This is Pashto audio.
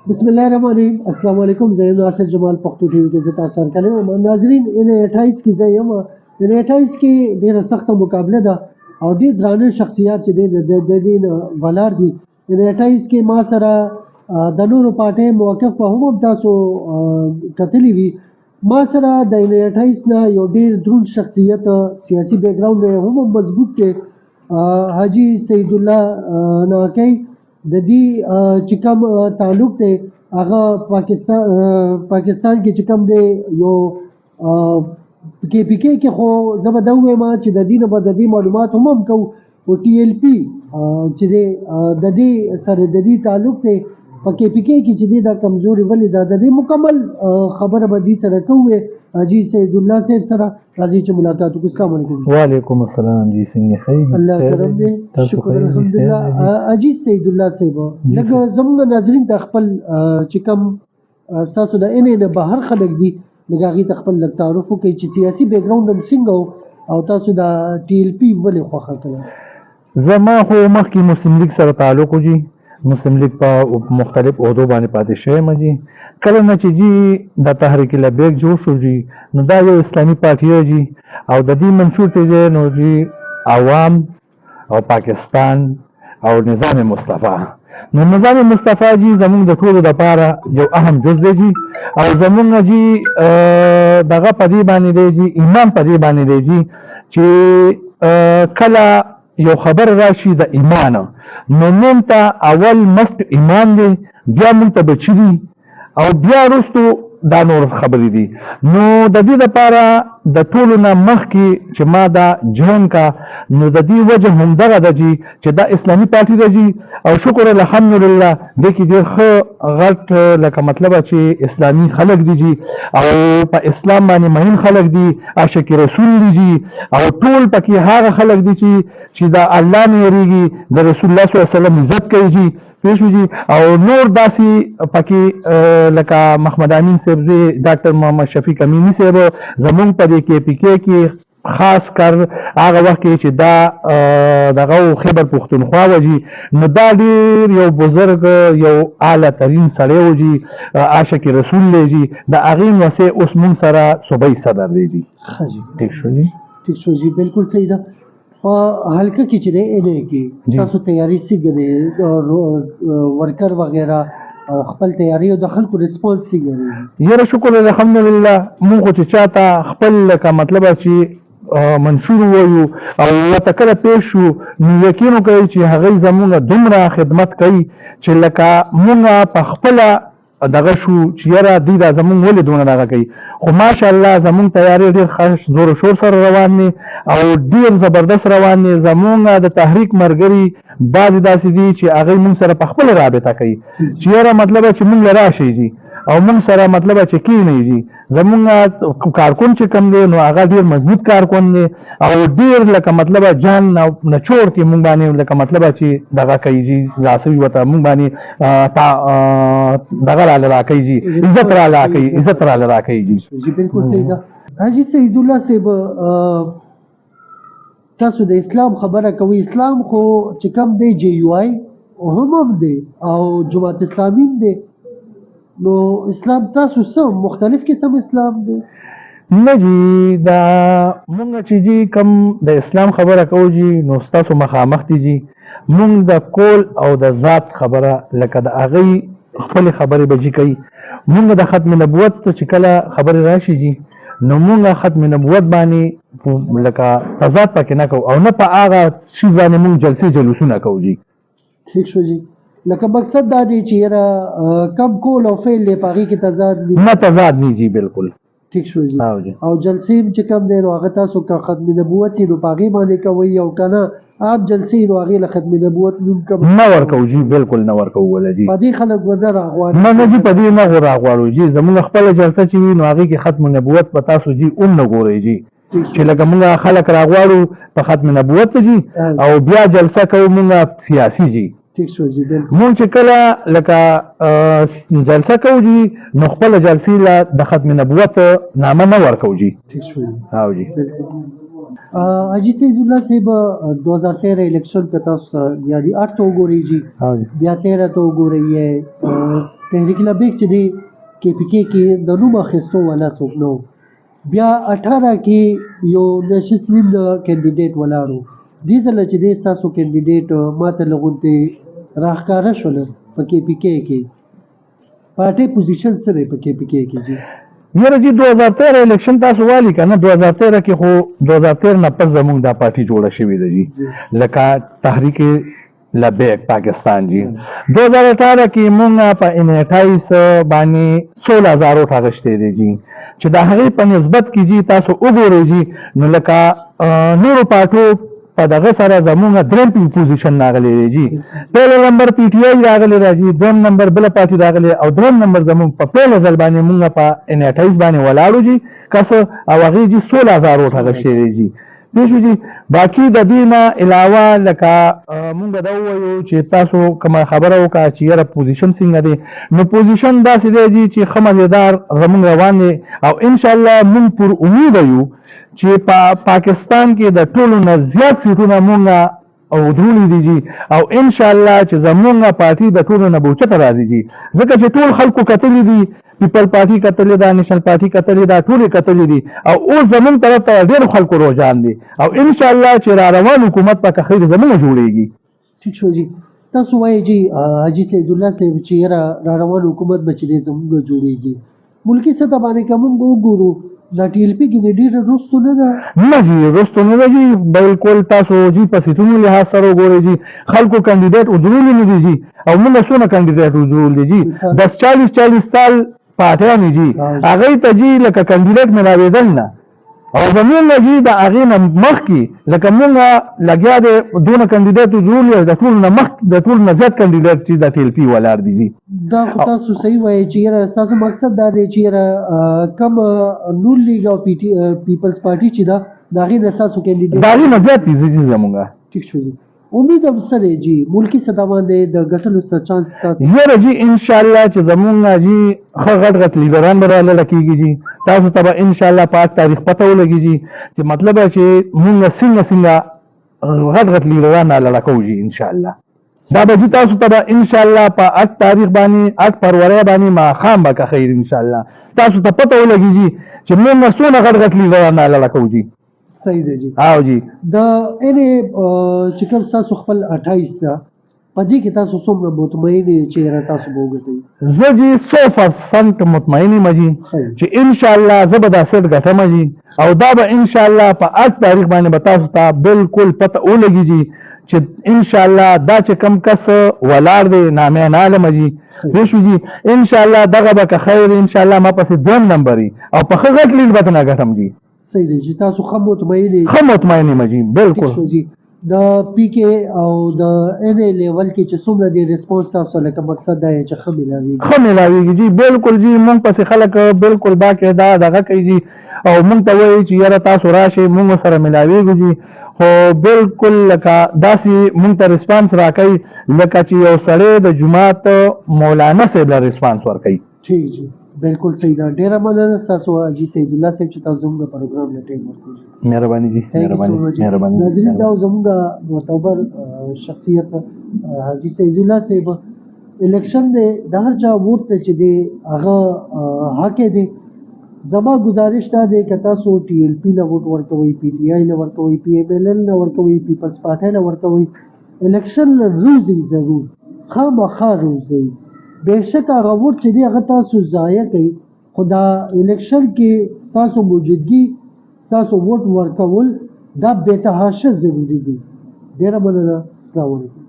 بسم الله الرحمن الرحیم. السلام علیکم. زه یم ناصر جمال پښتو ټي وي کې زه تاسو سره کلم ناظرین. ان 28 کې زه یم ان 28 کې ډیره سخته مقابله ده او ډیر درانه شخصیات چې د دې نه ولار دي. ان 28 کې ما سره د نورو پارټۍ موقف په هم تاسو کتلی وي. ما سره د ان 28 نه یو ډیر درون شخصیت سیاسي بیک ګراوند هم مضبوط دی، حاجی سید الله ناکی. د دې چې کوم تعلق دی هغه پاکستان کې چې کوم دی یو کې پی کې خو زه به دا ووایم چې د دې نه به د دې معلومات هم کوو او ټي ایل پي چې دی د دې سره د دې تعلق دی په کې پی کې چې دی دا کمزوري ولې ده د دې مکمل خبره به دې سره کوو. حاجی سید الله صاحب سره راځي چې ملاقات وکړو. السلام علیکم. وعلیکم السلام جی څنګه ښه الله کرم دی، شکر الحمدلله. حاجی سید الله صاحب لکه زموږ ناظرین ته خپل چې کوم تاسو د ان نه بهر خلک دي لکه هغې ته خپل لږ تعارف وکړئ چې سیاسي بیک ګراوند هم څنګه او تاسو د ټي ایل پي ولې خوښه کړه؟ زما خو مخکې مسلم لیگ سره تعلق و جی. مسلم لیگ په مختلف عہدو باندې پاتې شوی یم جی. کله نه چې جی د تحریک لبیک جوړ شو جی نو دا یو اسلامي پارټي جی او د دې منشور ته جی نو جی عوام او پاکستان او نظام مصطفی. نو نظام مصطفی جی زمونږ د ټولو لپاره یو اهم جز دی جی او زمونږ جی دغه په دې باندې دی جی ایمان په دې باندې دی جی چې کله یو خبر راشي د ایمان نو موږ ته اول مست ایمان دی، بیا موږ ته بچی دي او بیا وروستو دا نور خبرې دي. نو د دې لپاره د ټولو نه مخکې چې ما دا جوین کا نو د دې وجه همدغه ده جي چې دا اسلامي پارټي ده جي او شکر الحمدلله دې کې ډېر ښه غټ لکه مطلب چې اسلامي خلک دي جي او په اسلام باندې مهین خلک دي، عاشق رسول دي جي او ټول پکې هغه خلک دي چې دا الله نه یریږي، د رسول الله صلی الله علیه وسلم عزت کوي جي پیشو جی او نور داسي پکې لکه محمد امین صاحب دی، ډاکټر محمد شفیق امینی صاحب زمونږ په دې کې پی کې خاص کر هغه وخت کې چې دا دغه خیبر پښتونخوا و جی نو دا ډېر یو بزرګ یو اعلی ترین سړی و جی، عاشق رسول دی جی. د هغې وسې اوس مونږ سره صوبایي صدر دی جی. ٹھیک شو جی. ٹھیک شو جی، بالکل صحیح ده. حلقه کې چې دی ان کې تاسو تیاری څنګه دی ورکر وغیرہ او خپل تیاری او د خلکو ریسپانس څنګه دی؟ یاره شکر الحمدلله مونږ خو چې چاته خپل لکه مطلب چې منشور وایو او ورته کله پیښ شو نو یقین وکړئ چې هغوی زمونږ دومره خدمت کوي چې لکه مونږ په خپله دغه شو چې یاره دوی دا زمونږ ولې دونه دغه کوي. خو ماشاءالله زمونږ تیاری ډېر ښه زور و شور سره روان دی او ډېر زبردست روان دی. زمونږ د تحریک ملګري بعضې داسې دي چې هغوی مونږ سره په خپله رابطه کوي چې یاره مطلب چې مونږ له راشئ جي او مونږ سره مطلب چې کښېنئ جي. زمونږ کارکون چې کوم دی نو هغه ډېر مضبوط کارکون دی او ډېر لکه مطلب جان نچوړ کې مونږ باندې لکه مطلب چې دغه کوي جي، لاسوي ورته مونږ باندې دغه راله راکوي جي، عزت راله راکوي، عزت راله راکوي جي. بالکل صحیح ده. حاجي سید الله صاحب تاسو د اسلام خبره کوي، اسلام خو چې کوم دی جی یو آی هم دی او جماعت اسلامي هم دی، نو اسلام تاسو څه مختلف قسم اسلام دی؟ نه جی دا مونږ چې جی کوم د اسلام خبره کوو جی نو ستاسو مخامخ دي جی. مونږ د کول او د ذات خبره لکه د هغوی خپلې خبرې به جي کوي. مونږ د ختم نبوت چې کله خبرې راشي جي نو مونږ ختم نبوت باندې لکه تضاد پکې نه کوو او نه په هغه شي باندې مونږ جلسې جلوسونه کوو جي. ٹھیک شو جی. لکه مقصد دا دی چې یاره کم کول او فعل دی په هغې کې تضاد دی؟ نه تضاد نه جي بالکل. ٹھیک شو جی. او جلسې چې کوم دی نو هغه تاسو که ختم نبوت نو په هغې باندې کوئ او که نه عام جلسې نو هغې له ختم نبوت نوم کوم نه ورکوو جي، بالکل نه ورکوو وله جي. په دې خلک ونه راغواړي؟ نه جي په دې نه راغواړو جي. زمونږ خپله جلسه چې وي نو هغې کې ختم نبوت په تاسو جي هم نه ګورئ جي چې لکه مونږ خلک راغواړو په ختم نبوت جي او بیا جلسه کوو مونږ سیاسي جي. ٹھیک شو جی. مونږ چې کله لکه جلسه کوو جي نو خپله جلسې له د ختم نبوت نامه نه ورکوو جي. ٹھیک شو جی. او جي. حاجی سید الله صاحب 2013 الیکشن په تاسو یعنی 8 ته وګورئ جی، بیا 13 ته وګورئ، تحریک لبیک چې دی کې پی کې کې د نوم اخیستو والا څوک نه و. بیا 18 کې یو نشسلیم کینډیډیټ ولاړو. دې ځله چې دی ستاسو کینډیډیټ ماته لغونتې راښکاره شول په کې پی کې کې پارټۍ پوزیشن څه دی په کې پی کې کې جی؟ یاره جی 2013 الیکشن تاسو والی کنه 2013 کې خو 2013 نه پس زموږ دا پارټي جوړه شوې ده جی لکه تحریک لبیک پاکستان جی 2018 کې مونږ په ان 28 باندې 16000 ووټ اخیستی دی جی چې د هغې په نسبت کې جی تاسو وګورئ جی نو لکه نورو پارټو په دغه سره زموږ دریم پوزیشن راغلی دی جی. پهله نمبر پی ټی آی راغلی دی جی، دویم نمبر بله پارټي راغلی او دریم نمبر زموږ په پیله ځل باندې مونږ په ان 28 باندې ولاړو جی کس او هغې جی 16000 ووټ اخیستی دی جی. پوه شو جی. باقي د دې نه علاوه لکه مونږ دا ووایو چې تاسو کومه خبره وکړه چې یاره پوزیشن څنګه دی، نو پوزیشن داسې دی جی چې ښه مزېدار زموږ روان دی او انشاءالله مونږ پر امید یو چې په پاکستان کې د ټولو نه زیات سیټونه مونږ او درولی دی جی او انشاءالله چې زمونږ پارټي د ټولو نه به اوچته راځي جی، ځکه چې ټول خلکو کتلي دي، پیپل پارټي کتلې ده، نیشنل پارټي کتلې ده، ټولې کتلې دي او اوس زمونږ طرف ته ډېرو خلکو رجحان دی او انشاءالله چې را روان حکومت به که خیر زمونږ جوړېږي. ټیک شو جی. تاسو وایئ جی حاجي سیدالله صاحب چې یاره را روان حکومت به چې دی زمونږ جوړېږي، ملکي سطح باندې که مونږ وګورو دا ټي ایل پي کې د ډېره رستو نه ده؟ نه جی رستو نه ده جی، بالکل تاسو جی په سیټونو لحاظ سره وګورئ جی خلکو کاندیدیټ ودرولي نه دي جی او موږ څونه کاندیدیټ ودرول دي جی، بس 40 سال پاټیانې جی هغې ته جی لکه کاندیدیټ میلاوېدل نه او زمونږ جی د هغې نه مخکې لکه مونږ لګیا دی دونه کاندیدیټ ودرولي د ټولو نه مخکې د ټولو نه زیات کاندیدیټ چې د ټي ایل پي ولاړ دي جی. دا خو تاسو صحیح وایئ چې یاره ستاسو مقصد دا دی چې یاره کم نون لیګ او پیپلز پارټي چې ده د هغې نه ستاسو کینډیډیټ د هغې نه زیات دي جی زمونږ. ټیک شو جی. امید هم څه دی جی ملکي سطح باندې د ګټلو څه چانس شته؟ یاره جی انشاءالله چې زمونږ جی ښه غټ غټ لیډران به راله کېږي جی، تاسو ته به انشاءالله په هغه تاریخ پته ولګي جی چې مطلب چې مونږ څنګه غټ غټ لیډران راله کوو جی انشاءالله. دا به جی تاسو ته به انشاءالله په 8 تاریخ باندې 8 فروری باندې ماښام به که خیر انشاءالله تاسو ته پته ولګي جی چې مونږ څونه غټ غټ لیډران راله کوو جی. صحیح دی جی. او جی د چې کوم ستاسو خپل 28 په دې کې تاسو څومره مطمئن یې چې یاره تاسو به وګټئ؟ زه جی 100% مطمئن یم جی چې انشاءالله زه به دا سیټ ګټم جی او دا به انشاءالله په 8 تاریخ باندې به تاسو ته بالکل پته ولګي جی چې انشاءالله دا چې کم کس ولاړ دی نامه عالم جی پوه شو جی انشاءالله دغه به که خیر انشاءالله ما پسې دویم نمبر او په ښه غټ لیډ به نه ګټم جی. صحیح دی چې تاسو ښه مطمئن یې؟ ښه مطمئن یم جی بالکل. د پی کې او د ان ای لیول کې چې څومره دی ریسپانس تاسو لکه مقصد دا چې ښه میلاویږي؟ ښه میلاویږي جی بالکل جی. مونږ پسې خلک بالکل باقاعده دغه کوي جی او مونږ ته وایي چې یاره تاسو راشئ مونږ سره میلاویږو جی، خو بالکل لکه داسې مونږ ته ریسپانس راکوي لکه چې یو سړی د جومات مولانا صاحب له ریسپانس ورکوي. ٹھیک جی بالکل صحیح ده. ډېره مننه ستاسو حاجي سیدالله صاحب چې تاسو زموږ پروګرام له ټایم ورکړو. مهرباني جی مهرباني. ناظرین دا زموږ معتبر شخصیت حاجي سیدالله صاحب الیکشن دی د هر چا ووټ ته چې دی هغه حق دی. زما گزارش دا دی که تاسو ټي ایل پي له ووټ ورکوئ، پي ټي آی له ورکوئ، پي ایم ایل ایل له ورکوئ، پیپلز پارټۍ له ورکوئ، الیکشن له روزئ ضرور خامخا روزئ. بېشکه هغه ووټ چې دی هغه تاسو ضایع کوئ خو دا الیکشن کې ستاسو موجودګي ستاسو ووټ ورکول دا بېتحاشه ضروري دی. ډېره مننه. السلام علیکم.